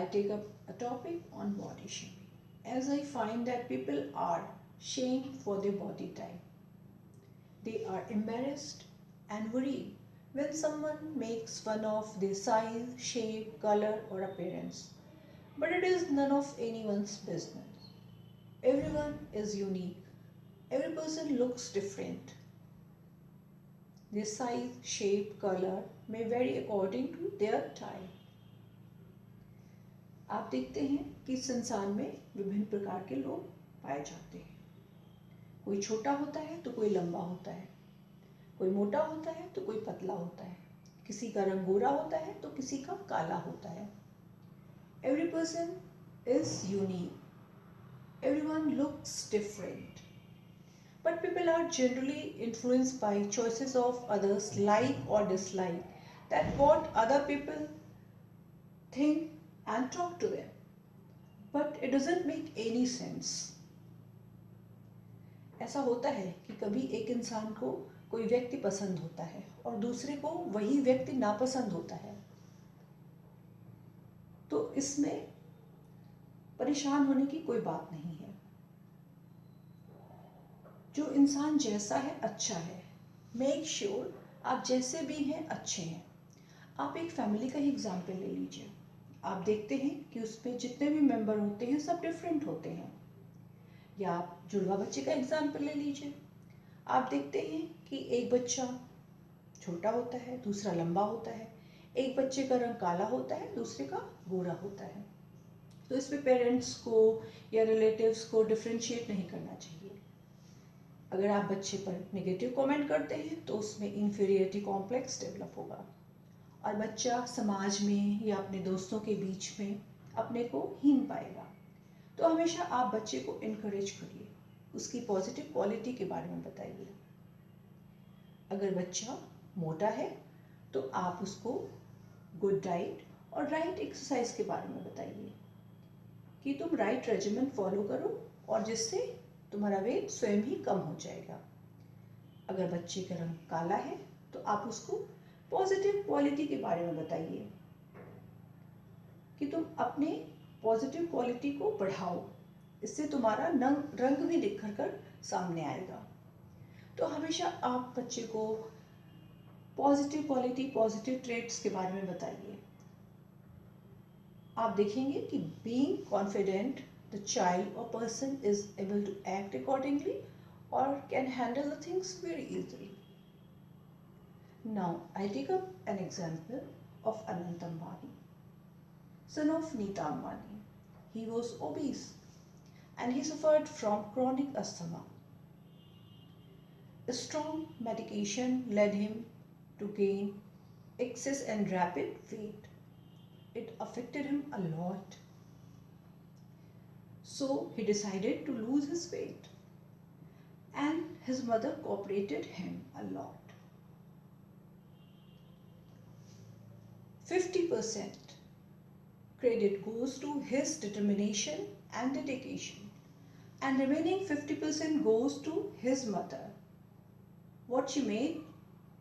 I take up a topic on body shaming, as I find that people are shamed for their body type. They are embarrassed and worried when someone makes fun of their size, shape, color, or appearance. But it is none of anyone's business. Everyone is unique. Every person looks different. Their size, shape, color may vary according to their type. आप देखते हैं कि संसार में विभिन्न प्रकार के लोग पाए जाते हैं। कोई छोटा होता है तो कोई लंबा होता है, कोई मोटा होता है तो कोई पतला होता है, किसी का रंग गोरा होता है तो किसी का काला होता है। Every person is unique. Everyone looks different. But people are generally influenced by choices of others, like or dislike, that what other people think and talk to them. But it doesn't make any sense. ऐसा होता है कि कभी एक इंसान को कोई व्यक्ति पसंद होता है और दूसरे को वही व्यक्ति नापसंद होता है, तो इसमें परेशान होने की कोई बात नहीं है। जो इंसान जैसा है अच्छा है। मेक श्योर आप जैसे भी हैं अच्छे हैं। आप एक फैमिली का ही एग्जाम्पल ले लीजिए। आप देखते हैं कि उसमें जितने भी मेंबर होते हैं सब डिफरेंट होते हैं। या आप जुड़वा बच्चे का एग्जाम्पल ले लीजिए। आप देखते हैं कि एक बच्चा छोटा होता है, दूसरा लंबा होता है, एक बच्चे का रंग काला होता है, दूसरे का गोरा होता है। तो इसमें पेरेंट्स को या रिलेटिव्स को डिफ्रेंशिएट नहीं करना चाहिए। अगर आप बच्चे पर नेगेटिव कमेंट करते हैं तो उसमें इन्फीरियरिटी कॉम्प्लेक्स डेवलप होगा और बच्चा समाज में या अपने दोस्तों के बीच में अपने को हीन पाएगा। तो हमेशा आप बच्चे को इनकरेज करिए, उसकी पॉजिटिव क्वालिटी के बारे में बताइए। अगर बच्चा मोटा है तो आप उसको गुड डाइट और राइट एक्सरसाइज के बारे में बताइए कि तुम राइट रेजिमेंट फॉलो करो और जिससे तुम्हारा वेट स्वयं ही कम हो जाएगा। अगर बच्चे का रंग काला है तो आप उसको पॉजिटिव क्वालिटी के बारे में बताइए कि तुम अपने पॉजिटिव क्वालिटी को बढ़ाओ, इससे तुम्हारा रंग भी निखर कर सामने आएगा। तो हमेशा आप बच्चे को पॉजिटिव क्वालिटी, पॉजिटिव ट्रेट्स के बारे में बताइए। आप देखेंगे कि बीइंग कॉन्फिडेंट द चाइल्ड और person is able to act accordingly और can handle the things very easily. Now I take up an example of Anant Ambani, son of Neeta Ambani. He was obese and he suffered from chronic asthma. A strong medication led him to gain excess and rapid weight. It affected him a lot. So he decided to lose his weight and his mother cooperated him a lot. 50% credit goes to his determination and dedication, and remaining 50% goes to his mother. What she made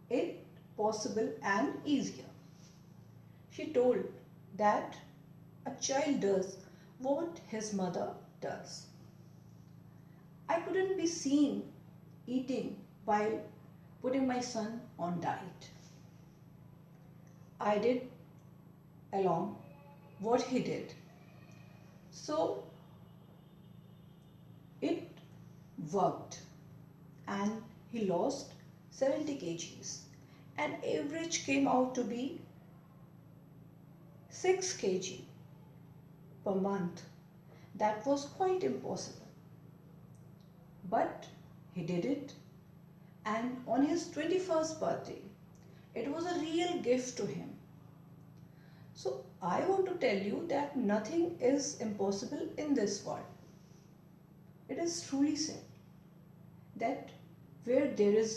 it possible and easier. She told that a child does what his mother does. I couldn't be seen eating while putting my son on diet. I did along what he did. So it worked and he lost 70 kgs and average came out to be 6 kg per month. That was quite impossible. But he did it, and on his 21st birthday, it was a real gift to him. So I want to tell you that nothing is impossible in this world. It is truly said that where there is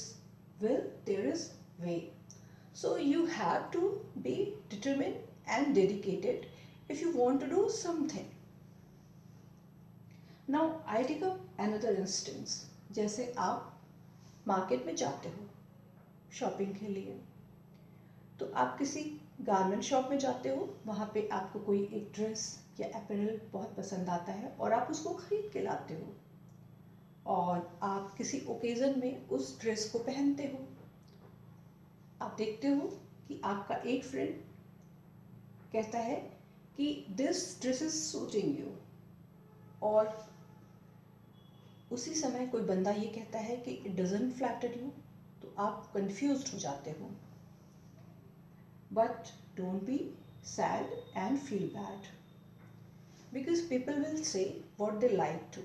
will, there is way. So you have to be determined and dedicated if you want to do something. Now I take up another instance. जैसे आप market में जाते हो shopping के लिए, तो आप किसी गारमेंट शॉप में जाते हो, वहाँ पे आपको कोई एक ड्रेस या अपैरल बहुत पसंद आता है और आप उसको खरीद के लाते हो और आप किसी ओकेज़न में उस ड्रेस को पहनते हो। आप देखते हो कि आपका एक फ्रेंड कहता है कि this dress is suiting you, और उसी समय कोई बंदा ये कहता है कि इट डजंट फ्लैटर यू, तो आप कंफ्यूज्ड हो जाते हो। But don't be sad and feel bad, because people will say what they like to.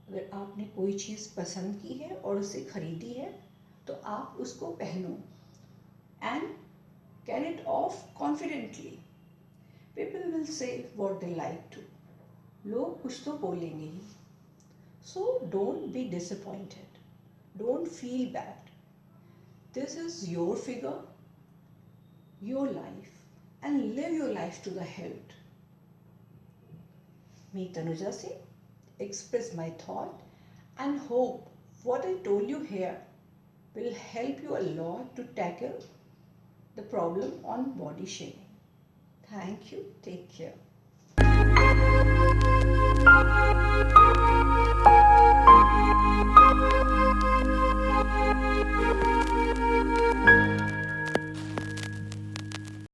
अगर आपने कोई चीज़ पसंद की है और उसे खरीदी है तो आप उसको पहनो and carry it off confidently. People will say what they like to, लोग कुछ तो बोलेंगे ही। So don't be disappointed. Don't feel bad. This is your figure, your life, and live your life to the hilt. Me, Tanuja, se express my thought and hope what I told you here will help you a lot to tackle the problem on body shaming. Thank you. Take care.